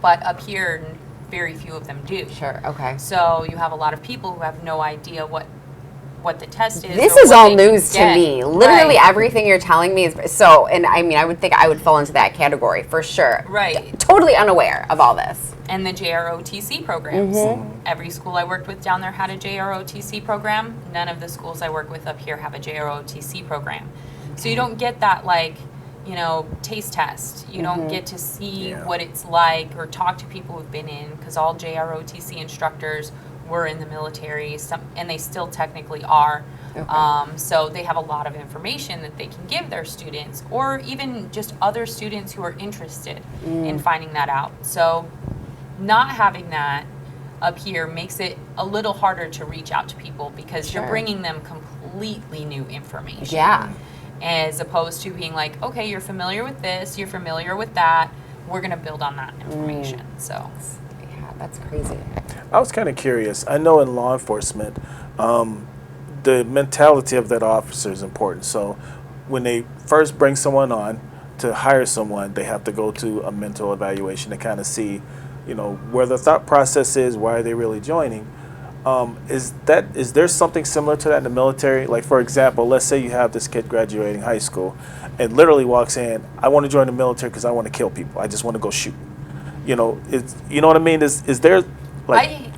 but up here, very few of them do. Sure, okay. So you have a lot of people who have no idea what the test is. This is all news to me. Literally everything you're telling me is so, and I mean, I would think I would fall into that category for sure. Right. Totally unaware of all this. And the JROTC programs. Every school I worked with down there had a JROTC program. None of the schools I work with up here have a JROTC program. So you don't get that, like, you know, taste test. You don't get to see what it's like or talk to people who've been in, because all JROTC instructors were in the military, and they still technically are. So they have a lot of information that they can give their students, or even just other students who are interested in finding that out. So not having that up here makes it a little harder to reach out to people, because you're bringing them completely new information. Yeah. As opposed to being like, okay, you're familiar with this, you're familiar with that, we're going to build on that information. So yeah, that's crazy. I was kind of curious. I know in law enforcement, the mentality of that officer is important. So when they first bring someone on to hire someone, they have to go to a mental evaluation to kind of see, you know, where the thought process is, why are they really joining. Is there something similar to that in the military? Like, for example, let's say you have this kid graduating high school and literally walks in, I want to join the military because I want to kill people. I just want to go shoot. You know, you know what I mean? Is there, like...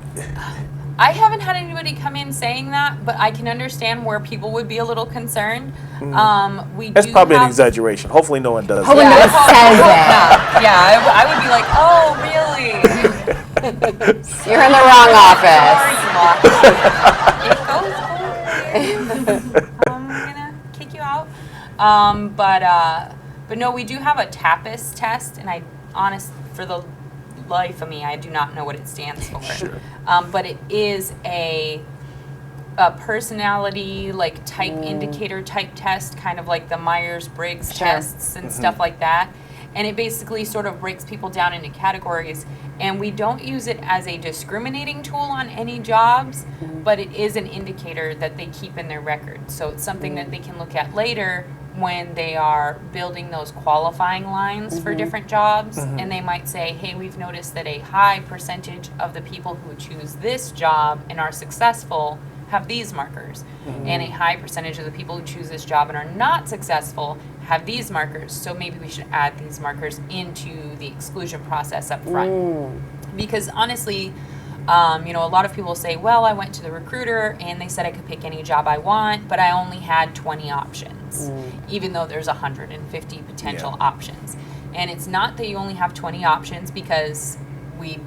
I haven't had anybody come in saying that, but I can understand where people would be a little concerned. That's probably an exaggeration. Hopefully no one does Hopefully no one says it. Yeah, I would be like, oh, really? You're in the wrong office. It goes forward. I'm gonna kick you out. But no, we do have a TAPAS test, and for the life of me, I do not know what it stands for. Sure. But it is a personality, like, type indicator type test, kind of like the Myers-Briggs tests and stuff like that. And it basically sort of breaks people down into categories. And we don't use it as a discriminating tool on any jobs, but it is an indicator that they keep in their record. So it's something that they can look at later when they are building those qualifying lines for different jobs. And they might say, hey, we've noticed that a high percentage of the people who choose this job and are successful have these markers. And a high percentage of the people who choose this job and are not successful have these markers. So maybe we should add these markers into the exclusion process up front. Because honestly, you know, a lot of people say, well, I went to the recruiter and they said I could pick any job I want, but I only had 20 options, even though there's 150 potential options. And it's not that you only have 20 options because we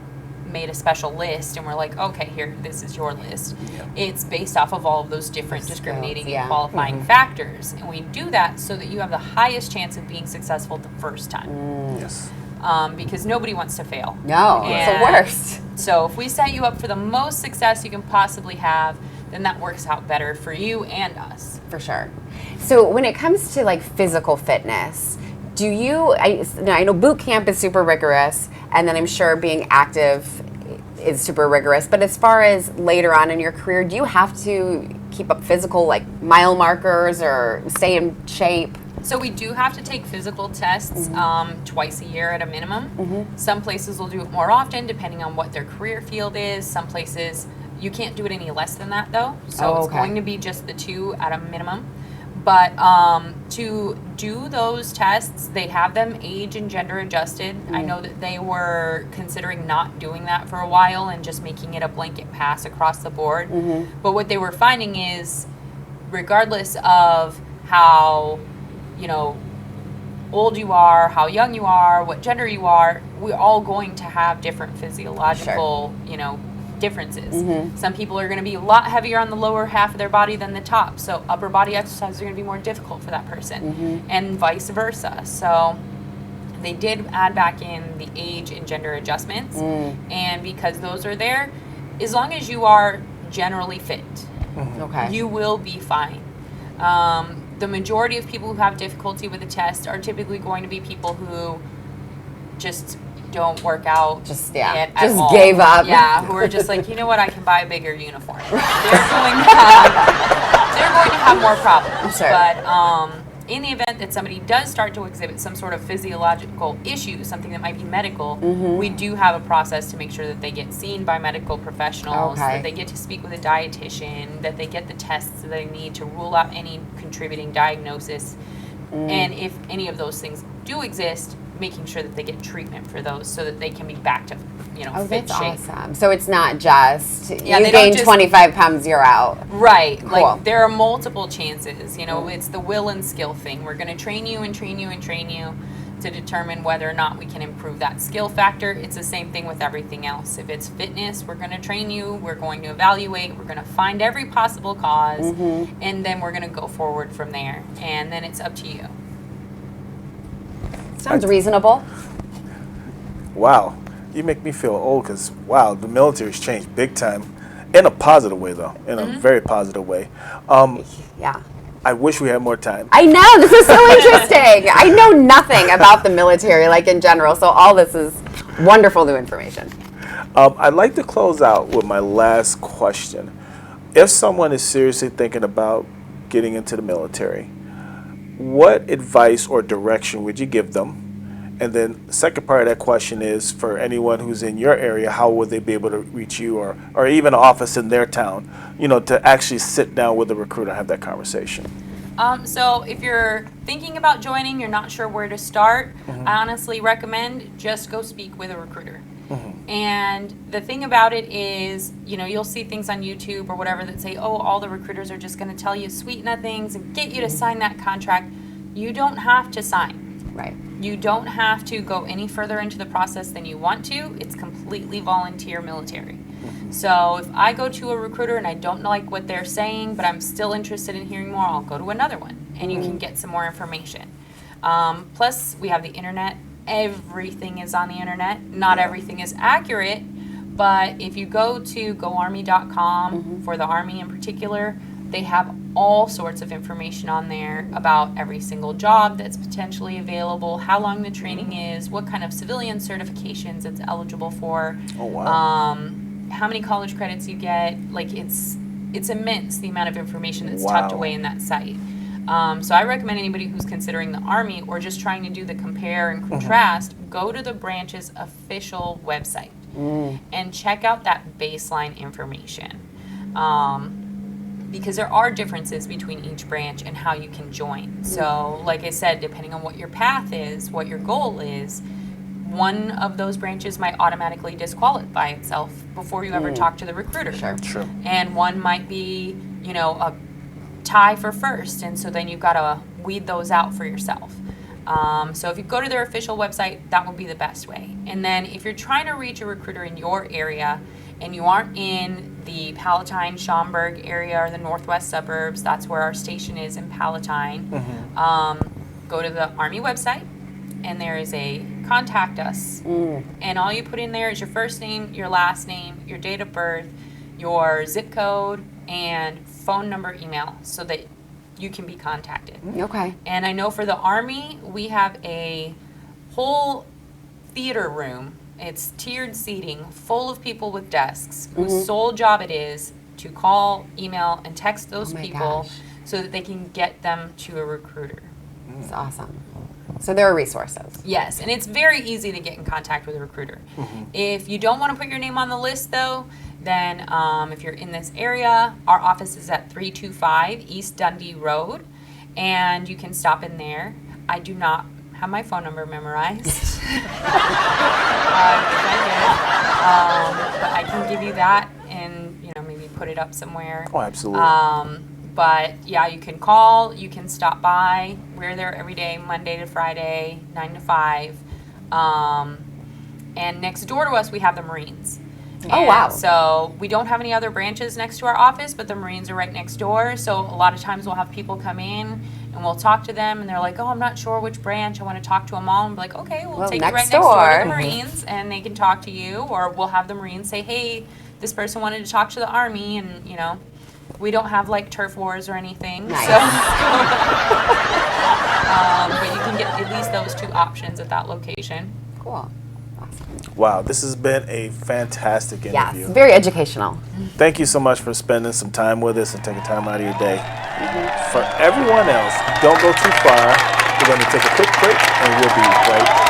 made a special list and we're like, okay, here, this is your list. It's based off of all of those different discriminating and qualifying factors. And we do that so that you have the highest chance of being successful the first time. Yes. Because nobody wants to fail. No, it's the worst. So if we set you up for the most success you can possibly have, then that works out better for you and us. For sure. So when it comes to, like, physical fitness, do you, I know boot camp is super rigorous, and then I'm sure being active is super rigorous, but as far as later on in your career, do you have to keep up physical, like, mile markers or stay in shape? So we do have to take physical tests twice a year at a minimum. Some places will do it more often depending on what their career field is. Some places you can't do it any less than that, though. So it's going to be just the 2 at a minimum. But to do those tests, they have them age and gender adjusted. I know that they were considering not doing that for a while and just making it a blanket pass across the board. But what they were finding is, regardless of how, you know, old you are, how young you are, what gender you are, we're all going to have different physiological, you know, differences. Some people are going to be a lot heavier on the lower half of their body than the top, so upper body exercises are going to be more difficult for that person, and vice versa. So they did add back in the age and gender adjustments, and because those are there, as long as you are generally fit, you will be fine. The majority of people who have difficulty with the test are typically going to be people who just don't work out, just all. Gave up. Who are just like, you know what, I can buy a bigger uniform. They're going to have more problems. But in the event that somebody does start to exhibit some sort of physiological issue, something that might be medical, we do have a process to make sure that they get seen by medical professionals, that they get to speak with a dietitian, that they get the tests that they need to rule out any contributing diagnosis. And if any of those things do exist, making sure that they get treatment for those so that they can be back to, fit that's shape. awesome. So it's not just, Yeah, you they gain don't just- 25 pounds, you're out. Right. Cool. Like there are multiple chances. It's the will and skill thing. We're going to train you and train you and train you to determine whether or not we can improve that skill factor. It's the same thing with everything else. If it's fitness, we're going to train you, we're going to evaluate, we're going to find every possible cause, and then we're going to go forward from there. And then it's up to you. Sounds reasonable. Wow. You make me feel old because, wow, the military's changed big time. In a positive way, though. In a very positive way. Yeah. I wish we had more time. I know, this is so interesting. I know nothing about the military, like in general, so all this is wonderful new information. I'd like to close out with my last question. If someone is seriously thinking about getting into the military, what advice or direction would you give them? And then the second part of that question is for anyone who's in your area, how would they be able to reach you or even an office in their town, to actually sit down with a recruiter and have that conversation? So if you're thinking about joining, you're not sure where to start, I honestly recommend just go speak with a recruiter. And the thing about it is, you'll see things on YouTube or whatever that say, oh, all the recruiters are just going to tell you sweet nothings and get you to sign that contract. You don't have to sign. Right. You don't have to go any further into the process than you want to. It's completely volunteer military. So if I go to a recruiter and I don't like what they're saying, but I'm still interested in hearing more, I'll go to another one and you can get some more information. Plus, we have the internet. Everything is on the internet. Not everything is accurate, but if you go to goarmy.com for the Army in particular, they have all sorts of information on there about every single job that's potentially available, how long the training is, what kind of civilian certifications it's eligible for, how many college credits you get. Like it's immense, the amount of information that's tucked away in that site. So I recommend anybody who's considering the Army or just trying to do the compare and contrast, go to the branch's official website and check out that baseline information. Because there are differences between each branch and how you can join. So, like I said, depending on what your path is, what your goal is, one of those branches might automatically disqualify itself before you ever talk to the recruiter. Sure. And one might be, a tie for first, and so then you've got to weed those out for yourself. So if you go to their official website, that would be the best way. And then if you're trying to reach a recruiter in your area and you aren't in the Palatine, Schaumburg area or the northwest suburbs, that's where our station is in Palatine, go to the Army website and there is a contact us. And all you put in there is your first name, your last name, your date of birth, your zip code, and phone number, email, so that you can be contacted. Okay. And I know for the Army, we have a whole theater room. It's tiered seating, full of people with desks, whose sole job it is to call, email, and text those people so that they can get them to a recruiter. That's awesome. So there are resources. Yes, and it's very easy to get in contact with a recruiter. If you don't want to put your name on the list, though, then if you're in this area, our office is at 325 East Dundee Road, and you can stop in there. I do not have my phone number memorized. But I can give you that and maybe put it up somewhere. Oh, absolutely. But yeah, you can call, you can stop by. We're there every day, Monday to Friday, 9 to 5. And next door to us, we have the Marines. Oh, wow. So we don't have any other branches next to our office, but the Marines are right next door. So a lot of times we'll have people come in and we'll talk to them, and they're like, oh, I'm not sure which branch. I want to talk to them all. And we're like, okay, we'll take you right next door to the Marines, and they can talk to you. Or we'll have the Marines say, hey, this person wanted to talk to the Army, and, we don't have, like, turf wars or anything. Nice. So, but you can get at least those two options at that location. Cool. Wow, this has been a fantastic Yes, interview. very educational. Thank you so much for spending some time with us and taking time out of your day. For everyone else, don't go too far. We're going to take a quick break and we'll be right back.